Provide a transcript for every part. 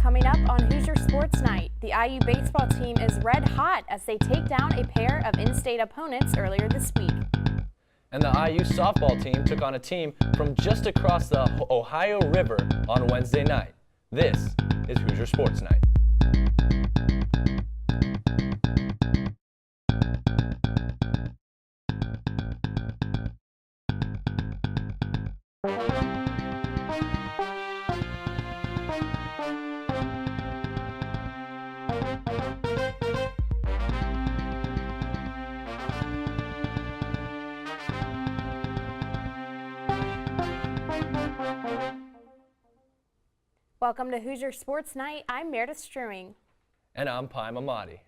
Coming up on Hoosier Sports Night, the IU baseball team is red hot as they take down a pair of in-state opponents earlier this week. And the IU softball team took on a team from just across the Ohio River on Wednesday night. This is Hoosier Sports Night. Welcome to Hoosier Sports Night. I'm Meredith Struing. And I'm Pai Mamadi.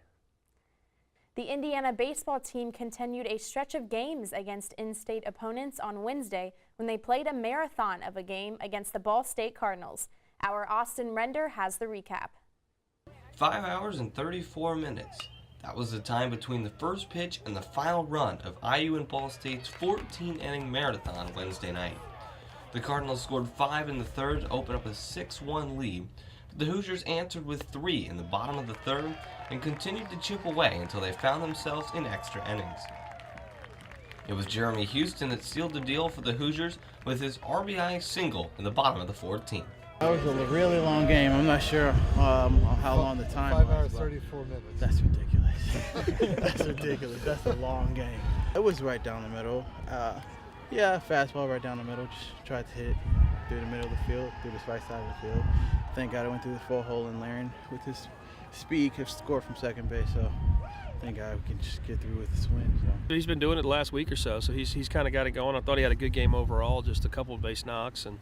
The Indiana baseball team continued a stretch of games against in-state opponents on Wednesday when they played a marathon of a game against the Ball State Cardinals. Our Austin Render has the recap. 5 hours and 34 minutes. That was the time between the first pitch and the final run of IU and Ball State's 14-inning marathon Wednesday night. The Cardinals scored 5 in the third to open up a 6-1 lead, but the Hoosiers answered with 3 in the bottom of the third and continued to chip away until they found themselves in extra innings. It was Jeremy Houston that sealed the deal for the Hoosiers with his RBI single in the bottom of the 14th. That was a really long game. I'm not sure how long the time was. 5 hours, 34 minutes. That's ridiculous. That's ridiculous. That's a long game. It was right down the middle. Yeah, fastball right down the middle. Just tried to hit through the middle of the field, through the right side of the field. Thank God I went through the 4-hole and Laren with his speed could score from second base. So thank God we can just get through with the swing. So. He's been doing it the last week or so he's kind of got it going. I thought he had a good game overall, just a couple of base knocks and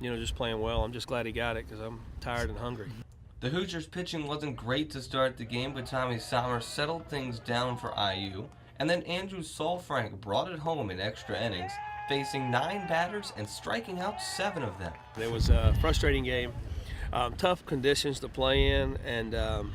just playing well. I'm just glad he got it because I'm tired and hungry. The Hoosiers pitching wasn't great to start the game, but Tommy Sommer settled things down for IU. And then Andrew Solfrank brought it home in extra innings, facing 9 batters and striking out 7 of them. It was a frustrating game, tough conditions to play in, and the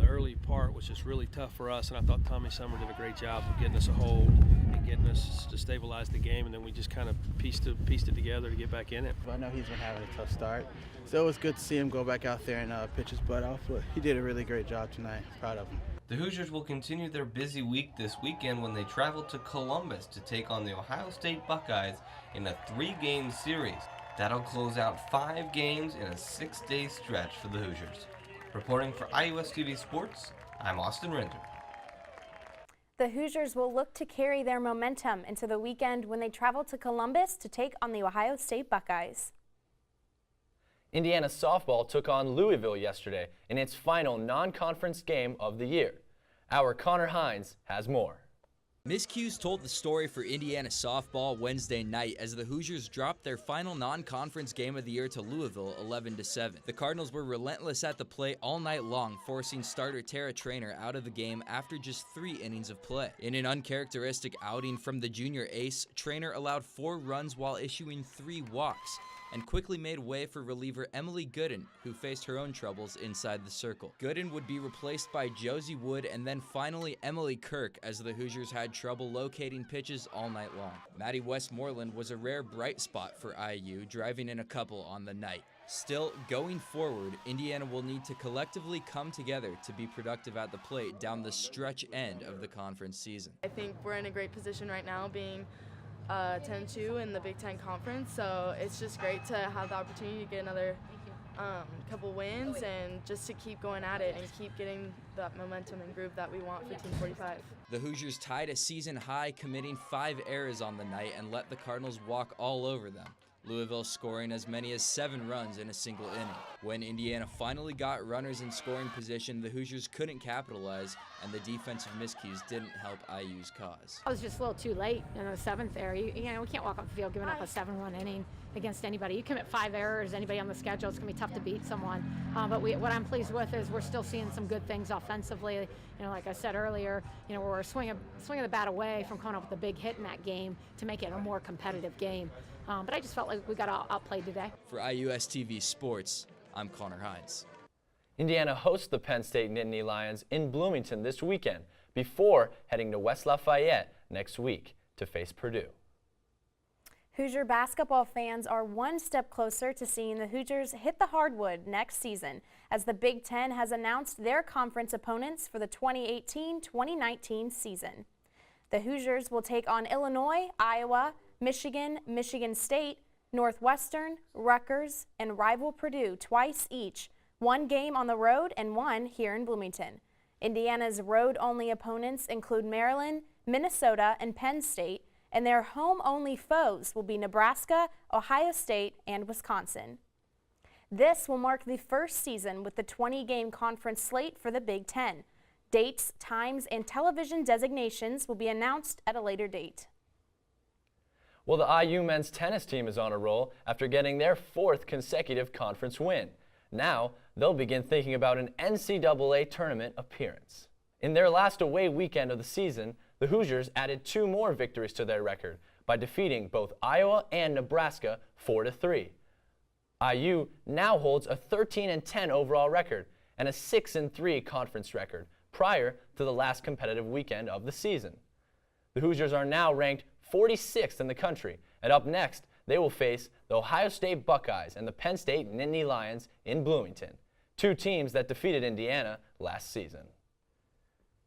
early part was just really tough for us. And I thought Tommy Sommer did a great job of getting us a hold and getting us to stabilize the game, and then we just kind of pieced it together to get back in it. I know he's been having a tough start, so it was good to see him go back out there and pitch his butt off. But he did a really great job tonight. Proud of him. The Hoosiers will continue their busy week this weekend when they travel to Columbus to take on the Ohio State Buckeyes in a 3-game series. That'll close out 5 games in a 6-day stretch for the Hoosiers. Reporting for IUS TV Sports, I'm Austin Render. The Hoosiers will look to carry their momentum into the weekend when they travel to Columbus to take on the Ohio State Buckeyes. Indiana softball took on Louisville yesterday in its final non-conference game of the year. Our Connor Hines has more. Miscues told the story for Indiana softball Wednesday night as the Hoosiers dropped their final non-conference game of the year to Louisville 11-7. The Cardinals were relentless at the plate all night long, forcing starter Tara Traynor out of the game after just 3 innings of play. In an uncharacteristic outing from the junior ace, Traynor allowed 4 runs while issuing 3 walks, and quickly made way for reliever Emily Gooden, who faced her own troubles inside the circle. Gooden would be replaced by Josie Wood and then finally Emily Kirk as the Hoosiers had trouble locating pitches all night long. Maddie Westmoreland was a rare bright spot for IU, driving in a couple on the night. Still, going forward, Indiana will need to collectively come together to be productive at the plate down the stretch end of the conference season. I think we're in a great position right now being 10-2 in the Big Ten Conference, so it's just great to have the opportunity to get another couple wins and just to keep going at it and keep getting that momentum and groove that we want for Team 45. The Hoosiers tied a season high, committing 5 errors on the night and let the Cardinals walk all over them. Louisville scoring as many as 7 runs in a single inning. When Indiana finally got runners in scoring position, the Hoosiers couldn't capitalize, and the defensive miscues didn't help IU's cause. I was just a little too late in the 7th there. We can't walk off the field giving up a 7-run inning against anybody. You commit 5 errors, anybody on the schedule, it's going to be tough to beat someone. But what I'm pleased with is we're still seeing some good things offensively. Like I said earlier, we're swinging the bat away from coming up with a big hit in that game to make it a more competitive game. But I just felt like we got outplayed today. For IUS TV Sports, I'm Connor Hines. Indiana hosts the Penn State Nittany Lions in Bloomington this weekend before heading to West Lafayette next week to face Purdue. Hoosier basketball fans are one step closer to seeing the Hoosiers hit the hardwood next season, as the Big Ten has announced their conference opponents for the 2018-2019 season. The Hoosiers will take on Illinois, Iowa, Michigan, Michigan State, Northwestern, Rutgers, and rival Purdue twice each, one game on the road and one here in Bloomington. Indiana's road-only opponents include Maryland, Minnesota, and Penn State, and their home-only foes will be Nebraska, Ohio State, and Wisconsin. This will mark the first season with the 20-game conference slate for the Big Ten. Dates, times, and television designations will be announced at a later date. Well, the IU men's tennis team is on a roll after getting their 4th consecutive conference win. Now, they'll begin thinking about an NCAA tournament appearance. In their last away weekend of the season, the Hoosiers added 2 more victories to their record by defeating both Iowa and Nebraska 4-3. IU now holds a 13-10 overall record and a 6-3 conference record prior to the last competitive weekend of the season. The Hoosiers are now ranked 46th in the country, and up next, they will face the Ohio State Buckeyes and the Penn State Nittany Lions in Bloomington, 2 teams that defeated Indiana last season.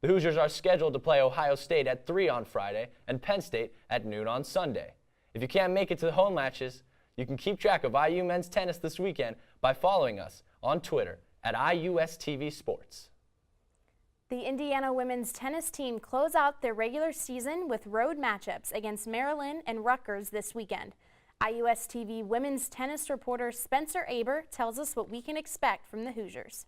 The Hoosiers are scheduled to play Ohio State at 3 on Friday and Penn State at noon on Sunday. If you can't make it to the home matches, you can keep track of IU men's tennis this weekend by following us on Twitter at IUSTV Sports. The Indiana women's tennis team close out their regular season with road matchups against Maryland and Rutgers this weekend. IUSTV women's tennis reporter Spencer Aber tells us what we can expect from the Hoosiers.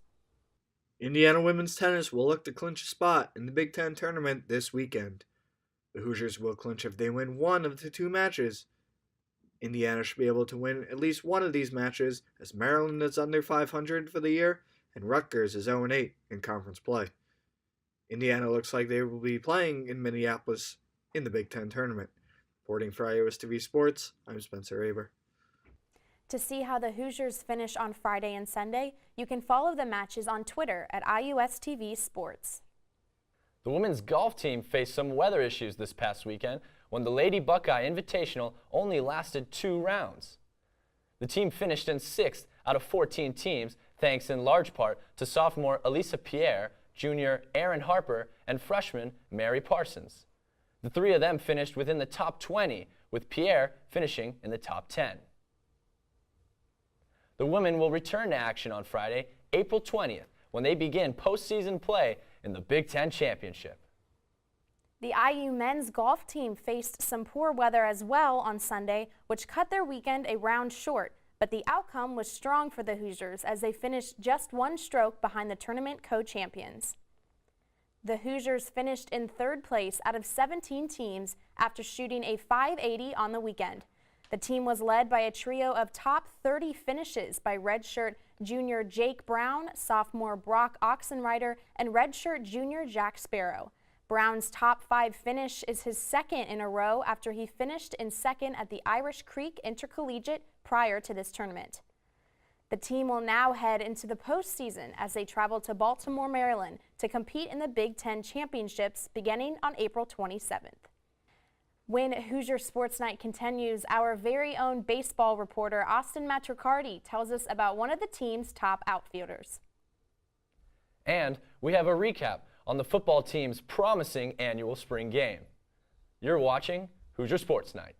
Indiana women's tennis will look to clinch a spot in the Big Ten tournament this weekend. The Hoosiers will clinch if they win one of the 2 matches. Indiana should be able to win at least one of these matches, as Maryland is under 500 for the year and Rutgers is 0-8 in conference play. Indiana looks like they will be playing in Minneapolis in the Big Ten tournament. Reporting for IUSTV Sports, I'm Spencer Aber. To see how the Hoosiers finish on Friday and Sunday, you can follow the matches on Twitter at IUSTV Sports. The women's golf team faced some weather issues this past weekend when the Lady Buckeye Invitational only lasted 2 rounds. The team finished in 6th out of 14 teams, thanks in large part to sophomore Elisa Pierre, junior Aaron Harper, and freshman Mary Parsons. The 3 of them finished within the top 20, with Pierre finishing in the top 10. The women will return to action on Friday, April 20th, when they begin postseason play in the Big Ten Championship. The IU men's golf team faced some poor weather as well on Sunday, which cut their weekend a round short, but the outcome was strong for the Hoosiers as they finished just 1 stroke behind the tournament co-champions. The Hoosiers finished in 3rd place out of 17 teams after shooting a .580 on the weekend. The team was led by a trio of top 30 finishes by redshirt junior Jake Brown, sophomore Brock Oxenrider, and redshirt junior Jack Sparrow. Brown's top 5 finish is his 2nd in a row after he finished in 2nd at the Irish Creek Intercollegiate prior to this tournament. The team will now head into the postseason as they travel to Baltimore, Maryland to compete in the Big Ten Championships beginning on April 27th. When Hoosier Sports Night continues, our very own baseball reporter Austin Matricardi tells us about one of the team's top outfielders. And we have a recap on the football team's promising annual spring game. You're watching Hoosier Sports Night.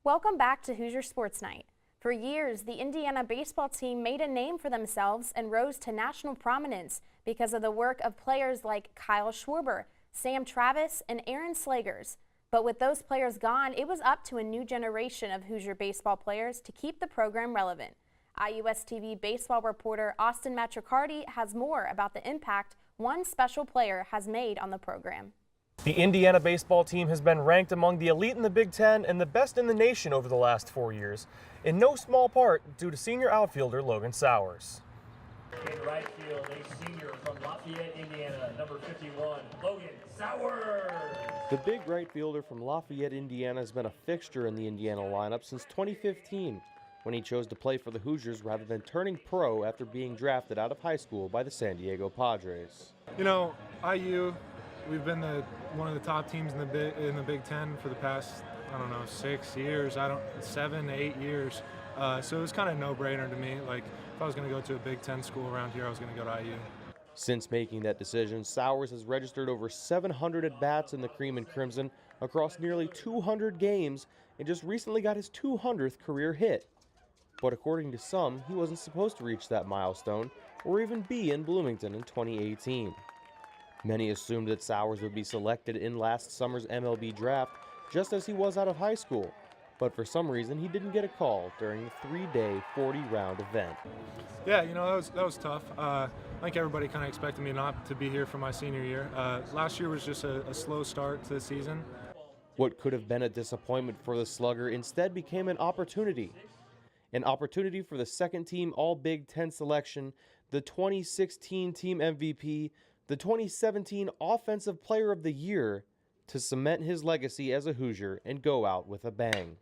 Welcome back to Hoosier Sports Night. For years, the Indiana baseball team made a name for themselves and rose to national prominence because of the work of players like Kyle Schwarber, Sam Travis, and Aaron Slagers. But with those players gone, it was up to a new generation of Hoosier baseball players to keep the program relevant. IUSTV baseball reporter Austin Matricardi has more about the impact one special player has made on the program. The Indiana baseball team has been ranked among the elite in the Big Ten and the best in the nation over the last 4 years, in no small part due to senior outfielder Logan Sowers. In right field, a senior from Lafayette, Indiana, number 51, Logan Sowers. The big right fielder from Lafayette, Indiana has been a fixture in the Indiana lineup since 2015, when he chose to play for the Hoosiers rather than turning pro after being drafted out of high school by the San Diego Padres. You know, IU, we've been one of the top teams in the Big Ten for the past, 6 years, 7, 8 years. So it was kind of a no-brainer to me. Like, if I was going to go to a Big Ten school around here, I was going to go to IU. Since making that decision, Sowers has registered over 700 at-bats in the Cream and Crimson across nearly 200 games and just recently got his 200th career hit. But according to some, he wasn't supposed to reach that milestone or even be in Bloomington in 2018. Many assumed that Sowers would be selected in last summer's MLB draft just as he was out of high school, but for some reason he didn't get a call during the 3-day, 40-round event. Yeah, that was tough. I think everybody kind of expected me not to be here for my senior year. Last year was just a slow start to the season. What could have been a disappointment for the slugger instead became an opportunity. An opportunity for the second-team All-Big Ten selection, the 2016 team MVP, the 2017 Offensive Player of the Year, to cement his legacy as a Hoosier and go out with a bang.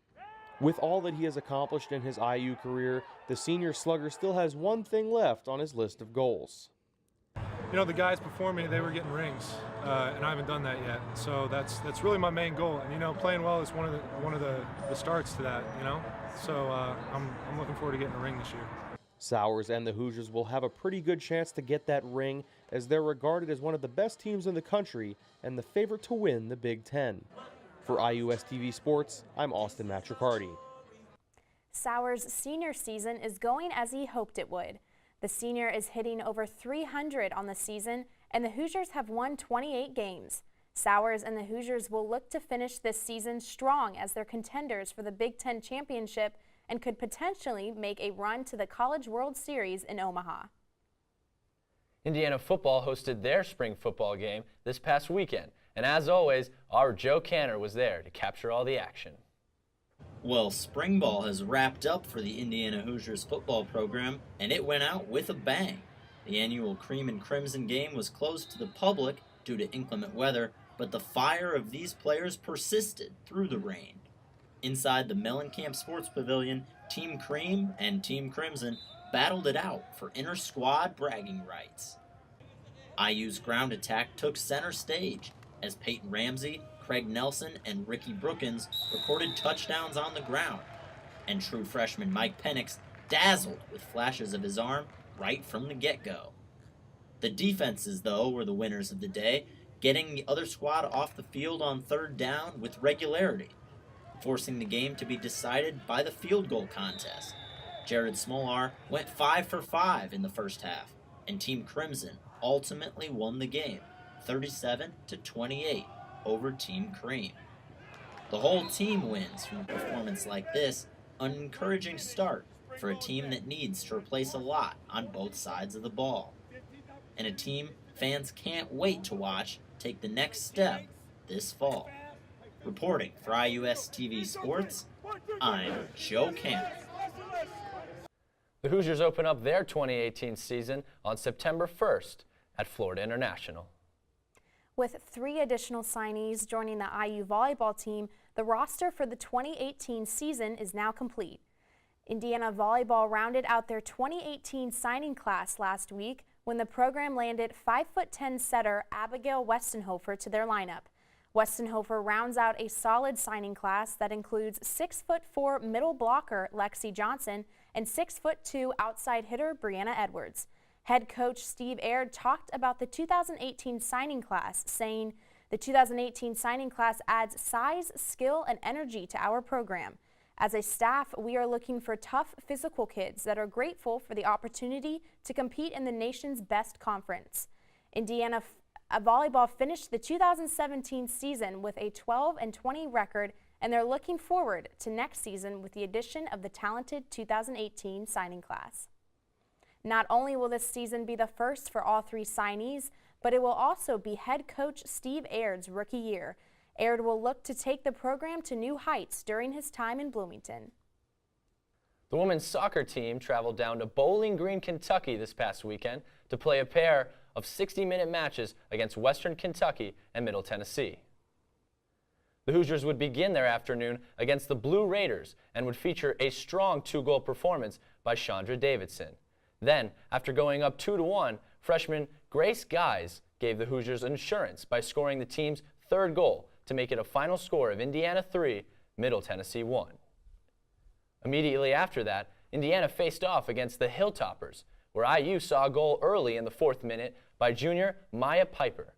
With all that he has accomplished in his IU career, the senior slugger still has one thing left on his list of goals. The guys before me, they were getting rings, and I haven't done that yet. So that's really my main goal. And playing well is one of the starts to that. So I'm looking forward to getting a ring this year. Sowers and the Hoosiers will have a pretty good chance to get that ring, as they're regarded as one of the best teams in the country and the favorite to win the Big Ten. For IUS TV Sports, I'm Austin Matricardi. Sowers' senior season is going as he hoped it would. The senior is hitting over 300 on the season, and the Hoosiers have won 28 games. Sowers and the Hoosiers will look to finish this season strong as they're contenders for the Big Ten championship and could potentially make a run to the College World Series in Omaha. Indiana football hosted their spring football game this past weekend, and as always, our Joe Canner was there to capture all the action. Well, spring ball has wrapped up for the Indiana Hoosiers football program, and it went out with a bang. The annual Cream and Crimson game was closed to the public due to inclement weather, but the fire of these players persisted through the rain. Inside the Mellencamp Sports Pavilion, Team Cream and Team Crimson battled it out for inter-squad bragging rights. IU's ground attack took center stage as Peyton Ramsey, Craig Nelson, and Ricky Brookins recorded touchdowns on the ground, and true freshman Mike Penix dazzled with flashes of his arm right from the get-go. The defenses, though, were the winners of the day, getting the other squad off the field on third down with regularity, forcing the game to be decided by the field goal contest. Jared Smolar went 5 for 5 in the first half, and Team Crimson ultimately won the game, 37-28 over Team Cream. The whole team wins from a performance like this, an encouraging start for a team that needs to replace a lot on both sides of the ball, and a team fans can't wait to watch take the next step this fall. Reporting for IUS TV Sports, I'm Joe Cannon. The Hoosiers open up their 2018 season on September 1st at Florida International. With 3 additional signees joining the IU volleyball team, the roster for the 2018 season is now complete. Indiana volleyball rounded out their 2018 signing class last week when the program landed 5'10" setter Abigail Westenhofer to their lineup. Westenhofer rounds out a solid signing class that includes 6'4" middle blocker Lexi Johnson and 6'2" outside hitter Brianna Edwards. Head coach Steve Aird talked about the 2018 signing class, saying, "The 2018 signing class adds size, skill, and energy to our program. As a staff, we are looking for tough, physical kids that are grateful for the opportunity to compete in the nation's best conference." Indiana volleyball finished the 2017 season with a 12-20 record, and they're looking forward to next season with the addition of the talented 2018 signing class. Not only will this season be the first for all three signees, but it will also be head coach Steve Aird's rookie year. Aird will look to take the program to new heights during his time in Bloomington. The women's soccer team traveled down to Bowling Green, Kentucky this past weekend to play a pair of 60-minute matches against Western Kentucky and Middle Tennessee. The Hoosiers would begin their afternoon against the Blue Raiders and would feature a strong 2-goal performance by Chandra Davidson. Then, after going up 2-1, freshman Grace Guys gave the Hoosiers insurance by scoring the team's third goal to make it a final score of Indiana 3, Middle Tennessee 1. Immediately after that, Indiana faced off against the Hilltoppers, where IU saw a goal early in the 4th minute by junior Maya Piper.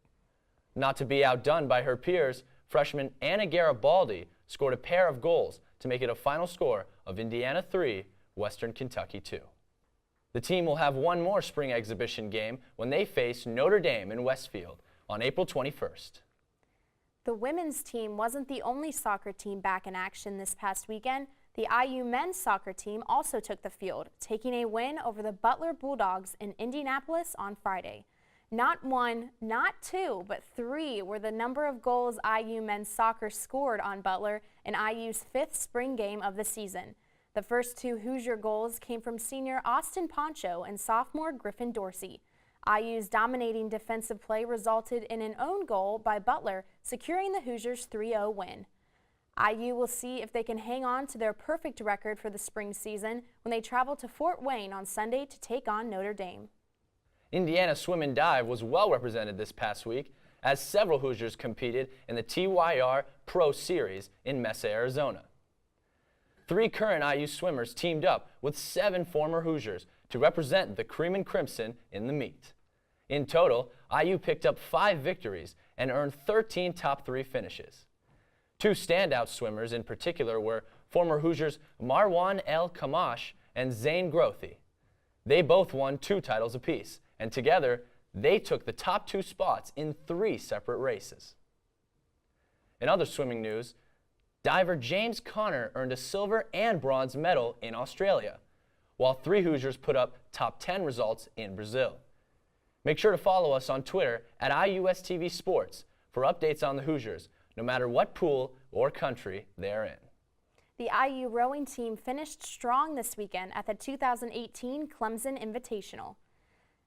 Not to be outdone by her peers, freshman Anna Garibaldi scored a pair of goals to make it a final score of Indiana 3, Western Kentucky 2. The team will have one more spring exhibition game when they face Notre Dame in Westfield on April 21st. The women's team wasn't the only soccer team back in action this past weekend. The IU men's soccer team also took the field, taking a win over the Butler Bulldogs in Indianapolis on Friday. Not one, not two, but 3 were the number of goals IU men's soccer scored on Butler in IU's 5th spring game of the season. The first 2 Hoosier goals came from senior Austin Poncho and sophomore Griffin Dorsey. IU's dominating defensive play resulted in an own goal by Butler, securing the Hoosiers' 3-0 win. IU will see if they can hang on to their perfect record for the spring season when they travel to Fort Wayne on Sunday to take on Notre Dame. Indiana Swim and Dive was well represented this past week as several Hoosiers competed in the TYR Pro Series in Mesa, Arizona. 3 current IU swimmers teamed up with 7 former Hoosiers to represent the Cream and Crimson in the meet. In total, IU picked up 5 victories and earned 13 top 3 finishes. 2 standout swimmers in particular were former Hoosiers Marwan El Kamash and Zane Grothy. They both won 2 titles apiece, and together they took the top 2 spots in 3 separate races. In other swimming news, diver James Conner earned a silver and bronze medal in Australia, while 3 Hoosiers put up top 10 results in Brazil. Make sure to follow us on Twitter at IUSTV Sports for updates on the Hoosiers, no matter what pool or country they're in. The IU rowing team finished strong this weekend at the 2018 Clemson Invitational.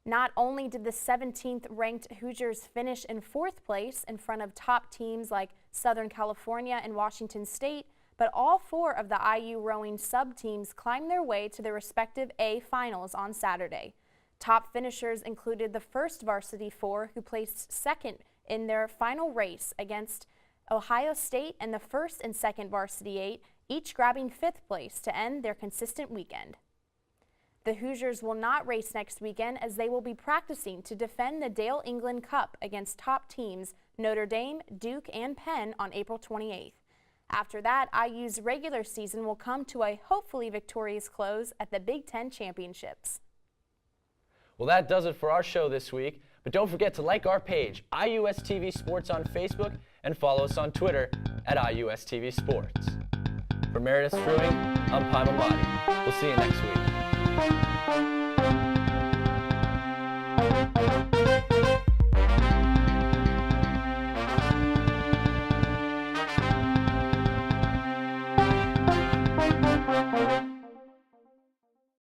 Not only did the 17th ranked Hoosiers finish in 4th place in front of top teams like Southern California and Washington State, but all 4 of the IU rowing sub-teams climbed their way to their respective A finals on Saturday. Top finishers included the first varsity 4 who placed 2nd in their final race against Ohio State and the 1st and 2nd varsity 8, each grabbing 5th place to end their consistent weekend. The Hoosiers will not race next weekend as they will be practicing to defend the Dale England Cup against top teams Notre Dame, Duke, and Penn on April 28th. After that, IU's regular season will come to a hopefully victorious close at the Big Ten Championships. Well, that does it for our show this week, but don't forget to like our page, IUSTV Sports on Facebook, and follow us on Twitter at IUSTV Sports. For Meredith Struing, I'm Pai Mamadi. We'll see you next week.